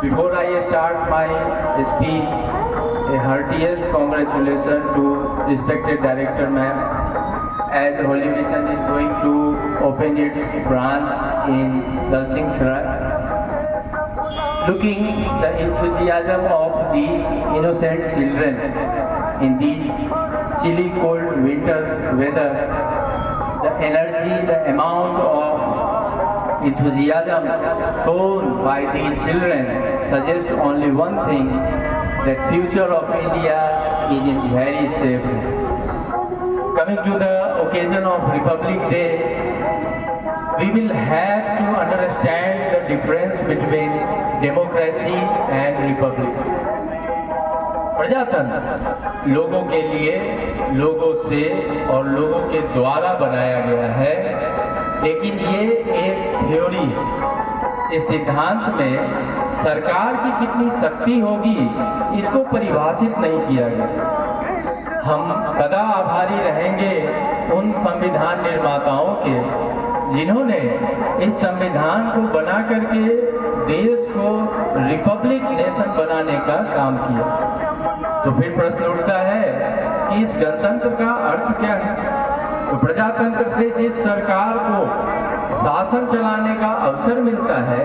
Before I start my speech, a heartiest congratulations to respected Director Ma'am, as Holy Mission is going to open its branch in Dalsingsarai. Looking the enthusiasm of these innocent children in these chilly cold winter weather, the energy, the amount of enthusiasm shown by these children suggests only one thing, that future of India is in very safe. Coming to the occasion of Republic Day, we will have to understand the difference between democracy and republic. प्रजातंत्र लोगों के लिए, लोगों से और लोगों के द्वारा बनाया गया है, लेकिन ये एक थ्योरी है। इस सिद्धांत में सरकार की कितनी शक्ति होगी इसको परिभाषित नहीं किया गया। हम सदा आभारी रहेंगे उन संविधान निर्माताओं के जिन्होंने इस संविधान को बना करके देश को रिपब्लिक नेशन बनाने का काम किया। तो फिर प्रश्न उठता है कि इस गणतंत्र का अर्थ क्या है? तो प्रजातंत्र से जिस सरकार को शासन चलाने का अवसर मिलता है,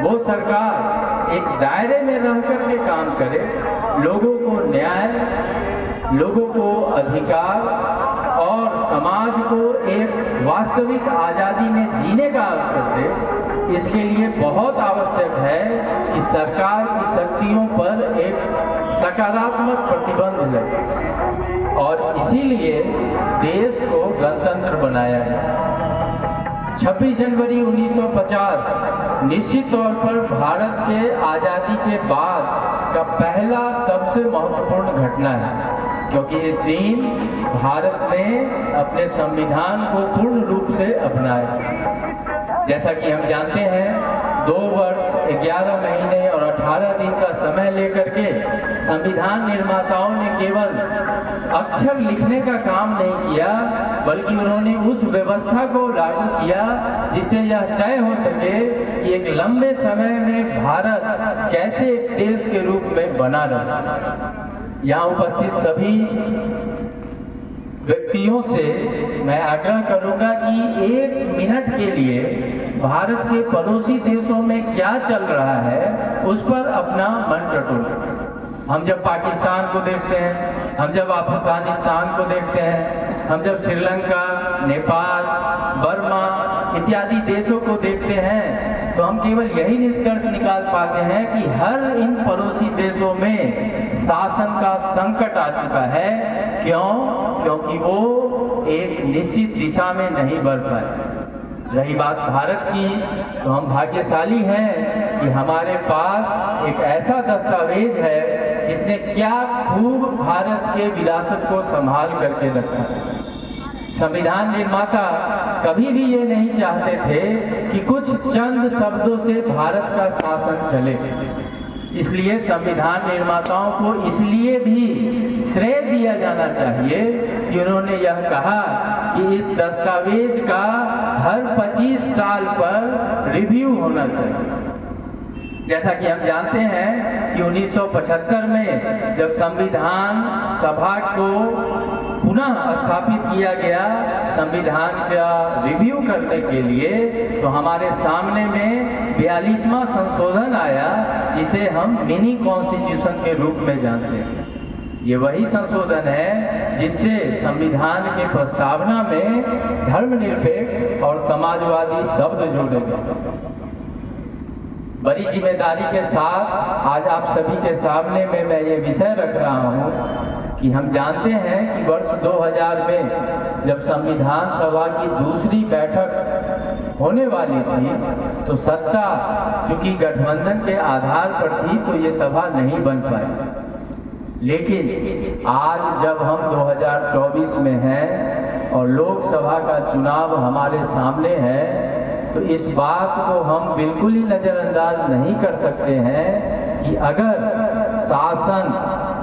वो सरकार एक दायरे में रह करके काम करे, लोगों को न्याय, लोगों को अधिकार और समाज को एक वास्तविक आजादी में जीने का अवसर दे। इसके लिए बहुत आवश्यक है कि सरकार की शक्तियों पर एक सकारात्मक प्रतिबंध लगे, और इसीलिए देश को गणतंत्र बनाया गया। 26 जनवरी 1950 निश्चित तौर पर भारत के आजादी के बाद का पहला सबसे महत्वपूर्ण घटना है, क्योंकि इस दिन भारत ने अपने संविधान को पूर्ण रूप से अपनाया। जैसा कि हम जानते हैं, 2 वर्ष 11 महीने और 18 दिन का समय लेकर के संविधान निर्माताओं ने केवल अक्षर लिखने का काम नहीं किया, बल्कि उन्होंने उस व्यवस्था को लागू किया जिससे यह तय हो सके कि एक लंबे समय में भारत कैसे एक देश के रूप में बना रहे। यहाँ उपस्थित सभी व्यक्तियों से मैं आग्रह करूंगा कि 1 मिनट के लिए भारत के पड़ोसी देशों में क्या चल रहा है उस पर अपना मन टटोलें। हम जब पाकिस्तान को देखते हैं, हम जब अफगानिस्तान को देखते हैं, हम जब श्रीलंका, नेपाल, बर्मा इत्यादि देशों को देखते हैं, तो हम केवल यही निष्कर्ष निकाल पाते हैं कि हर इन पड़ोसी देशों में शासन का संकट आ चुका है। क्यों? क्योंकि वो एक निश्चित दिशा में नहीं बढ़ पाए। रही बात भारत की, तो हम भाग्यशाली हैं कि हमारे पास एक ऐसा दस्तावेज है जिसने क्या खूब भारत के विरासत को संभाल करके रखा। संविधान निर्माता कभी भी ये नहीं चाहते थे कि कुछ चंद शब्दों से भारत का शासन चले। इसलिए संविधान निर्माताओं को इसलिए भी श्रेय दिया जाना चाहिए कि उन्होंने यह कहा कि इस दस्तावेज का हर 25 साल पर रिव्यू होना चाहिए। जैसा कि हम जानते हैं कि 1975 में जब संविधान सभा को पुनः स्थापित किया गया संविधान का रिव्यू करने के लिए, तो हमारे सामने में 42वां संशोधन आया, जिसे हम मिनी कॉन्स्टिट्यूशन के रूप में जानते हैं। ये वही संशोधन है जिससे संविधान के प्रस्तावना में धर्मनिरपेक्ष और समाजवादी शब्द जोड़े गए। बड़ी जिम्मेदारी के साथ आज आप सभी के सामने में मैं ये विषय रख रहा हूँ कि हम जानते हैं कि वर्ष 2000 में जब संविधान सभा की दूसरी बैठक होने वाली थी, तो सत्ता चूंकि गठबंधन के आधार पर थी तो ये सभा नहीं बन पाई। लेकिन आज जब हम 2024 में हैं और लोकसभा का चुनाव हमारे सामने है, तो इस बात को हम बिल्कुल ही नजरअंदाज नहीं कर सकते हैं कि अगर शासन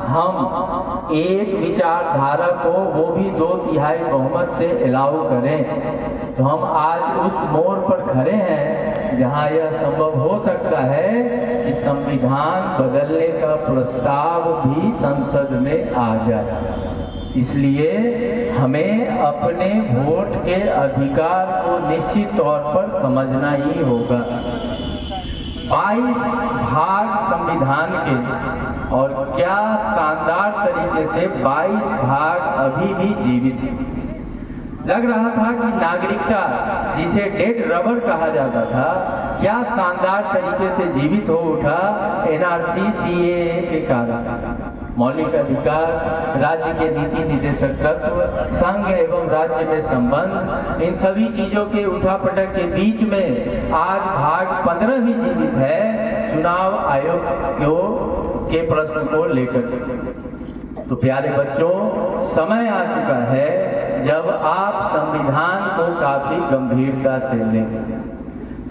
हम एक विचारधारा को वो भी 2/3 बहुमत से अलाउ करें, तो हम आज उस मोड़ पर खड़े हैं जहां यह संभव हो सकता है कि संविधान बदलने का प्रस्ताव भी संसद में आ जाए। इसलिए हमें अपने वोट के अधिकार को निश्चित तौर पर समझना ही होगा। 22 भाग संविधान के, और क्या शानदार तरीके से 22 भाग अभी भी जीवित हैं। लग रहा था कि नागरिकता, जिसे डेड रबर कहा जाता था, क्या शानदार तरीके से जीवित हो उठा एनआरसी सीएए के कारण। मौलिक अधिकार, राज्य के नीति निर्देशक तत्व, संघ एवं राज्य में संबंध, इन सभी चीजों के उठापटक के बीच में आज भाग 15 भी जीवित है चुनाव आयोग के प्रश्न को लेकर। तो प्यारे बच्चों, समय आ चुका है जब आप संविधान को काफी गंभीरता से लें।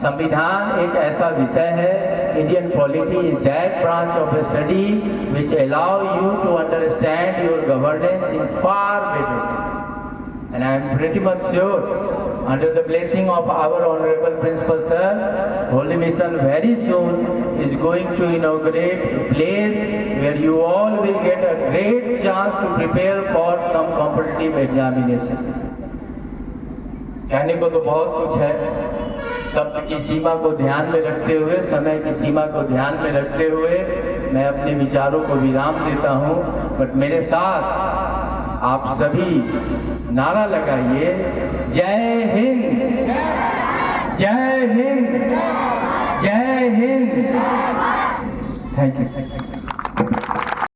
संविधान एक ऐसा विषय है, Indian polity is that branch of study which allow you to understand your governance in far better. And I am pretty much sure, under the blessing of our honorable principal sir, Holy Mission very soon is going to inaugurate a place where you all will get a great chance to prepare for some competitive examination. कहने को तो बहुत कुछ है, शब्द की सीमा को ध्यान में रखते हुए, समय की सीमा को ध्यान में रखते हुए मैं अपने विचारों को विराम देता हूँ। बट मेरे साथ आप सभी नारा लगाइए, जय हिंद, जय हिंद, जय हिंद। Thank you.